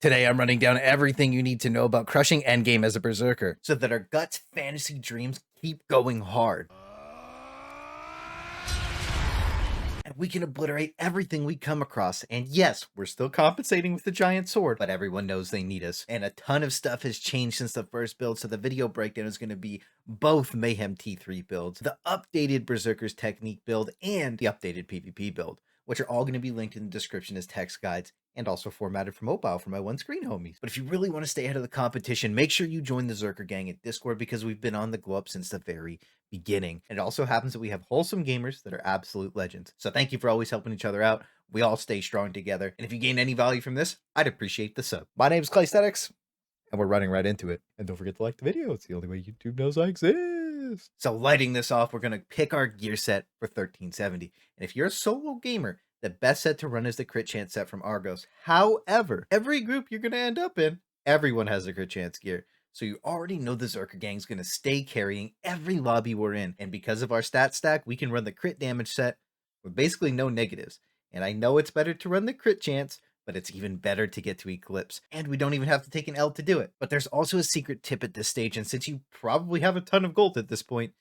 Today I'm running down everything you need to know about crushing endgame as a berserker, so that our guts fantasy dreams keep going hard. And we can obliterate everything we come across. And yes, we're still compensating with the giant sword, but everyone knows they need us. And a ton of stuff has changed since the first build, so the video breakdown is going to be both Mayhem T3 builds, the updated Berserkers Technique build, and the updated PvP build, which are all going to be linked in the description as text guides and also formatted for mobile for my one-screen homies. But if you really want to stay ahead of the competition, make sure you join the ZERKERGANG at Discord, because we've been on the glow up since the very beginning. And it also happens that we have wholesome gamers that are absolute legends. So thank you for always helping each other out. We all stay strong together. And if you gain any value from this, I'd appreciate the sub. My name's Claysthetics, and we're running right into it. And don't forget to like the video. It's the only way YouTube knows I exist. So lighting this off, we're going to pick our gear set for 1370. And if you're a solo gamer, the best set to run is the crit chance set from Argos. However, every group you're going to end up in, everyone has a crit chance gear. So you already know the ZERKERGANG is going to stay carrying every lobby we're in. And because of our stat stack, we can run the crit damage set with basically no negatives. And I know it's better to run the crit chance, but it's even better to get to Eclipse. And we don't even have to take an L to do it. But there's also a secret tip at this stage, and since you probably have a ton of gold at this point,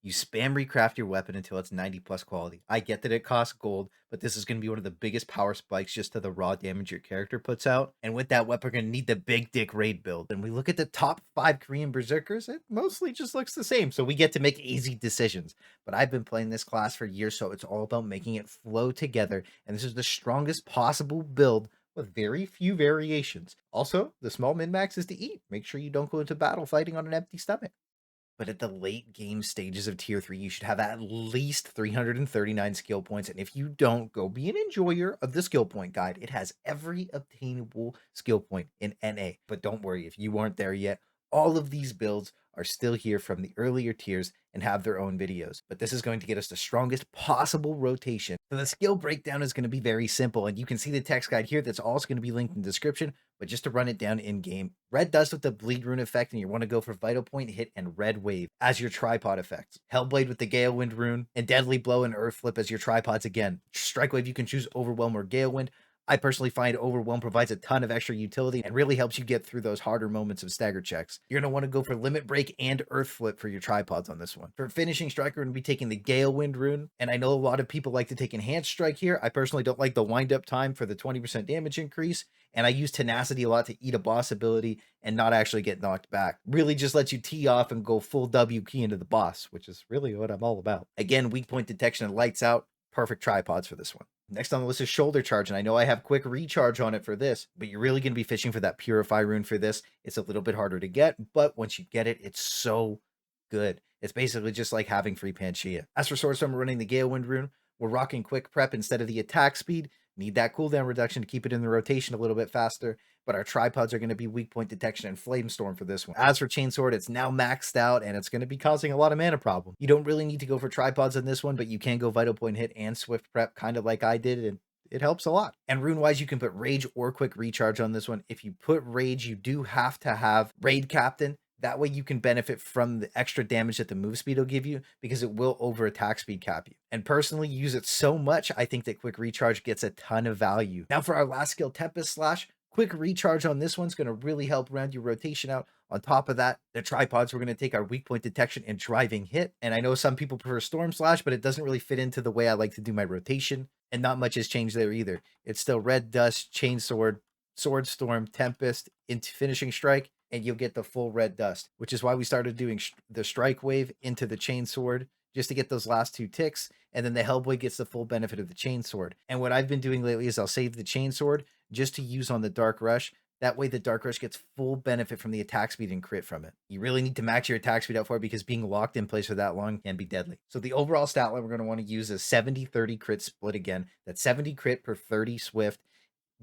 you spam recraft your weapon until it's 90 plus quality. I get that it costs gold, but this is going to be one of the biggest power spikes just to the raw damage your character puts out. And with that weapon, we're going to need the big dick raid build. And we look at the top 5 Korean berserkers, it mostly just looks the same. So we get to make easy decisions. But I've been playing this class for years, so it's all about making it flow together. And this is the strongest possible build with very few variations. Also, the small min-max is to eat. Make sure you don't go into battle fighting on an empty stomach. But at the late game stages of tier 3, you should have at least 339 skill points. And if you don't, go be an enjoyer of the skill point guide. It has every obtainable skill point in NA. But don't worry, if you aren't there yet, all of these builds are still here from the earlier tiers and have their own videos. But this is going to get us the strongest possible rotation. So the skill breakdown is going to be very simple, and you can see the text guide here. That's also going to be linked in the description. But just to run it down in game, red dust with the bleed rune effect, and you want to go for vital point, hit, and red wave as your tripod effects. Hellblade with the gale wind rune, and deadly blow and earth flip as your tripods again. Strike wave, you can choose overwhelm or gale wind. I personally find Overwhelm provides a ton of extra utility and really helps you get through those harder moments of stagger checks. You're going to want to go for Limit Break and Earth Flip for your tripods on this one. For Finishing Strike, we're going to be taking the Gale Wind rune, and I know a lot of people like to take Enhanced Strike here. I personally don't like the wind up time for the 20% damage increase, and I use Tenacity a lot to eat a boss ability and not actually get knocked back. Really just lets you tee off and go full W key into the boss, which is really what I'm all about. Again, weak point detection and lights out. Perfect tripods for this one. Next on the list is Shoulder Charge, and I know I have quick recharge on it for this, but you're really going to be fishing for that Purify rune for this. It's a little bit harder to get, but once you get it, it's so good. It's basically just like having free Panchea. As for Swordstorm, we're running the Gale Wind rune. We're rocking Quick Prep instead of the attack speed. Need that cooldown reduction to keep it in the rotation a little bit faster, but our tripods are going to be weak point detection and flame storm for this one. As for Chainsword, it's now maxed out, and it's going to be causing a lot of mana problem. You don't really need to go for tripods on this one, but you can go vital point hit and swift prep, kind of like I did, and it helps a lot. And rune wise, you can put rage or quick recharge on this one. If you put rage, you do have to have raid captain. That way you can benefit from the extra damage that the move speed will give you, because it will over attack speed cap you. And personally use it so much, I think that quick recharge gets a ton of value. Now for our last skill, Tempest Slash. Quick recharge on this one's going to really help round your rotation out. On top of that, the tripods, we're going to take our weak point detection and driving hit. And I know some people prefer Storm Slash, but it doesn't really fit into the way I like to do my rotation. And not much has changed there either. It's still Red Dust, Chainsword, Sword Storm, Tempest, into Finishing Strike, and you'll get the full red dust, which is why we started doing the strike wave into the chainsword just to get those last 2 ticks. And then the Hellblade gets the full benefit of the chainsword. And what I've been doing lately is I'll save the chainsword just to use on the Dark Rush. That way the Dark Rush gets full benefit from the attack speed and crit from it. You really need to max your attack speed out for it, because being locked in place for that long can be deadly. So the overall stat line we're going to want to use is 70-30 crit split again. That's 70 crit per 30 swift.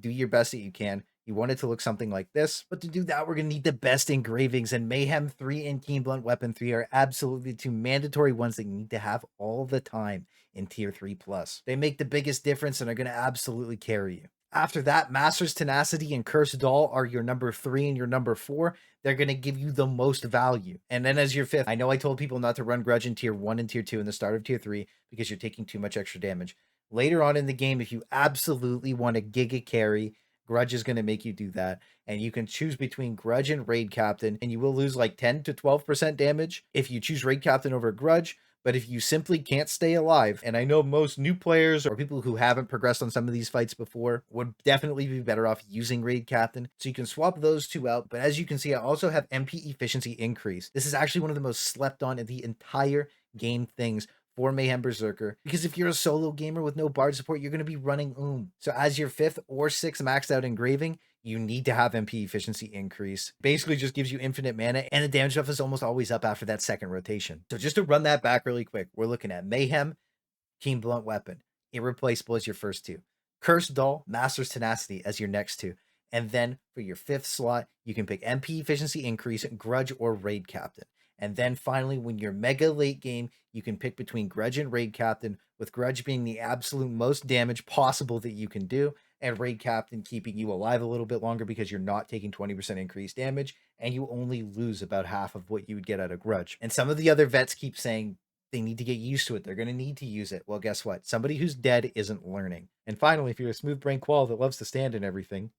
Do your best that you can. You want it to look something like this, but to do that, we're going to need the best engravings, and Mayhem 3 and Keen Blunt Weapon 3 are absolutely 2 mandatory ones that you need to have all the time in tier 3+. They make the biggest difference and are going to absolutely carry you. After that, Master's Tenacity and Cursed Doll are your number 3 and your number 4. They're going to give you the most value. And then as your 5th, I know I told people not to run Grudge in tier 1 and tier 2 in the start of tier 3 because you're taking too much extra damage. Later on in the game, if you absolutely want a Giga carry, Grudge is going to make you do that. And you can choose between Grudge and Raid Captain, and you will lose like 10 to 12% damage if you choose Raid Captain over Grudge. But if you simply can't stay alive, and I know most new players or people who haven't progressed on some of these fights before would definitely be better off using Raid Captain. So you can swap those two out. But as you can see, I also have MP efficiency increase. This is actually one of the most slept on in the entire game things for Mayhem Berserker, because if you're a solo gamer with no bard support, you're going to be running So as your 5th or 6th maxed out engraving, you need to have MP efficiency increase. Basically just gives you infinite mana, and the damage buff is almost always up after that second rotation. So just to run that back really quick, we're looking at Mayhem, Keen Blunt Weapon, Irreplaceable as your first 2, Cursed Doll, Master's Tenacity as your next 2, and then for your 5th slot, you can pick MP efficiency increase, Grudge, or Raid Captain. And then finally, when you're mega late game, you can pick between Grudge and Raid Captain, with Grudge being the absolute most damage possible that you can do, and Raid Captain keeping you alive a little bit longer because you're not taking 20% increased damage, and you only lose about half of what you would get out of Grudge. And some of the other vets keep saying they need to get used to it. They're going to need to use it. Well, guess what? Somebody who's dead isn't learning. And finally, if you're a smooth brain qual that loves to stand and everything,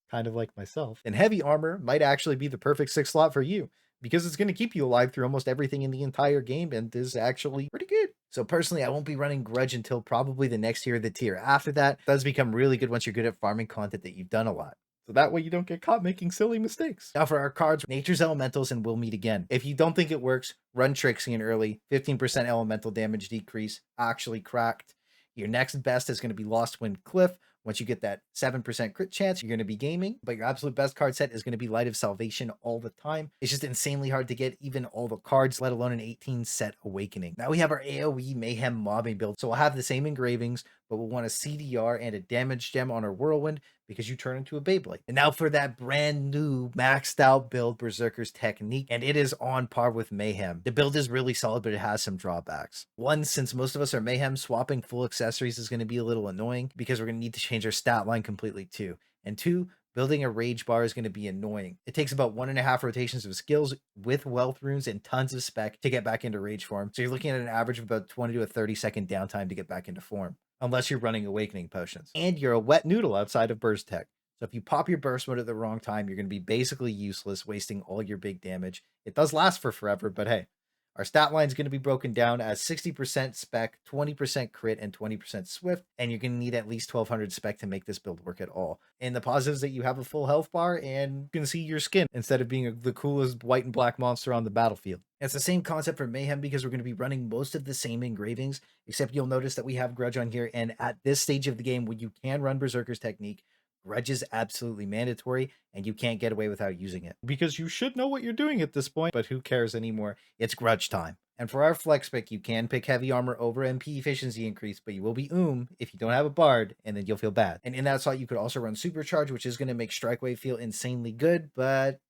kind of like myself, then heavy armor might actually be the perfect 6th slot for you, because it's going to keep you alive through almost everything in the entire game and is actually pretty good. So personally, I won't be running Grudge until probably the next tier of the tier. After that, it does become really good once you're good at farming content that you've done a lot. So that way you don't get caught making silly mistakes. Now for our cards, Nature's Elementals and We'll Meet Again. If you don't think it works, run Trixian early. 15% elemental damage decrease, actually cracked. Your next best is going to be Lost Wind Cliff. Once you get that 7% crit chance, you're going to be gaming. But your absolute best card set is going to be Light of Salvation all the time. It's just insanely hard to get even all the cards, let alone an 18 set Awakening. Now we have our AoE Mayhem mobbing build. So we'll have the same engravings, but we'll want a CDR and a damage gem on our Whirlwind because you turn into a Beyblade. And now for that brand new maxed out build, Berserkers Technique, and it is on par with Mayhem. The build is really solid, but it has some drawbacks. One, since most of us are Mayhem, swapping full accessories is going to be a little annoying because we're going to need to change our stat line completely too. And 2, building a rage bar is going to be annoying. It takes about 1.5 rotations of skills with wealth runes and tons of spec to get back into rage form. So you're looking at an average of about 20 to a 30-second downtime to get back into form, unless you're running awakening potions. And you're a wet noodle outside of burst tech. So if you pop your burst mode at the wrong time, you're going to be basically useless, wasting all your big damage. It does last for forever, but hey. Our stat line is going to be broken down as 60% spec, 20% crit, and 20% swift, and you're going to need at least 1200 spec to make this build work at all. And the positives that you have a full health bar and you can see your skin instead of being the coolest white and black monster on the battlefield. It's the same concept for Mayhem because we're going to be running most of the same engravings, except you'll notice that we have Grudge on here, and at this stage of the game, when you can run Berserker's Technique, Grudge is absolutely mandatory, and you can't get away without using it. Because you should know what you're doing at this point, but who cares anymore? It's Grudge time. And for our flex pick, you can pick heavy armor over MP efficiency increase, but you will be if you don't have a bard, and then you'll feel bad. And in that slot, you could also run Supercharge, which is going to make Strike Wave feel insanely good, but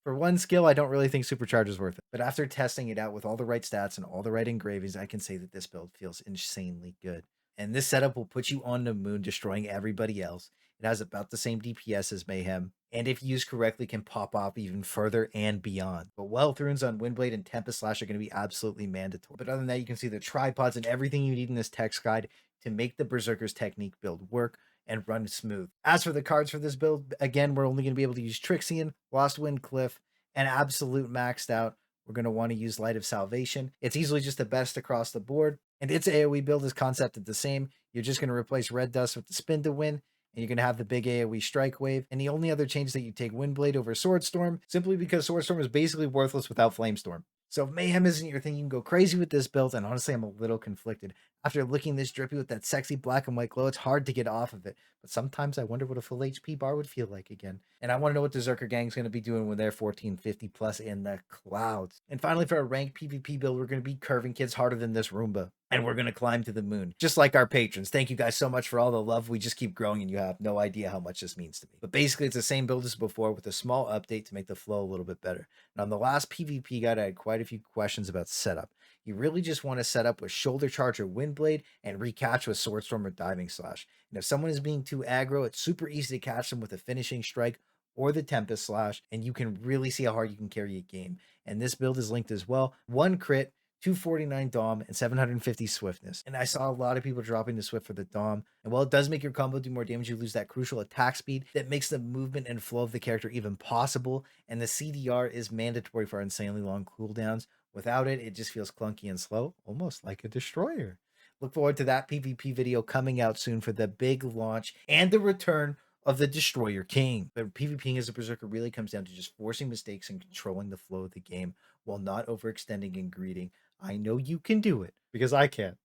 for one skill, I don't really think Supercharge is worth it. But after testing it out with all the right stats and all the right engravings, I can say that this build feels insanely good. And this setup will put you on the moon, destroying everybody else. It has about the same DPS as Mayhem, and if used correctly, can pop off even further and beyond. But Wealth Runes on Windblade and Tempest Slash are going to be absolutely mandatory. But other than that, you can see the tripods and everything you need in this text guide to make the Berserker's Technique build work and run smooth. As for the cards for this build, again, we're only going to be able to use Trixian, Lost Wind Cliff, and Absolute maxed out. We're going to want to use Light of Salvation. It's easily just the best across the board, and its AoE build is concepted the same. You're just going to replace Red Dust with the Spin to win, and you're going to have the big AoE Strike Wave. And the only other change is that you take Windblade over Swordstorm, simply because Swordstorm is basically worthless without Flamestorm. So if Mayhem isn't your thing, you can go crazy with this build, and honestly, I'm a little conflicted. After looking this drippy with that sexy black and white glow, it's hard to get off of it. But sometimes I wonder what a full HP bar would feel like again. And I want to know what the ZERKERGANG is going to be doing when they're 1450 plus in the clouds. And finally, for a ranked PvP build, we're going to be curving kids harder than this Roomba. And we're going to climb to the moon, just like our patrons. Thank you guys so much for all the love. We just keep growing, and you have no idea how much this means to me. But basically, it's the same build as before with a small update to make the flow a little bit better. And on the last PvP guide, I had quite a few questions about setup. You really just want to set up with Shoulder Charge or Windblade and recatch with Swordstorm or Diving Slash. And if someone is being too aggro, it's super easy to catch them with a Finishing Strike or the Tempest Slash, and you can really see how hard you can carry a game. And this build is linked as well. 1 crit, 249 Dom, and 750 Swiftness. And I saw a lot of people dropping the Swift for the Dom. And while it does make your combo do more damage, you lose that crucial attack speed that makes the movement and flow of the character even possible. And the CDR is mandatory for insanely long cooldowns. Without it, it just feels clunky and slow, almost like a destroyer. Look forward to that PvP video coming out soon for the big launch and the return of the Destroyer King. But PvPing as a Berserker really comes down to just forcing mistakes and controlling the flow of the game while not overextending and greeting. I know you can do it because I can.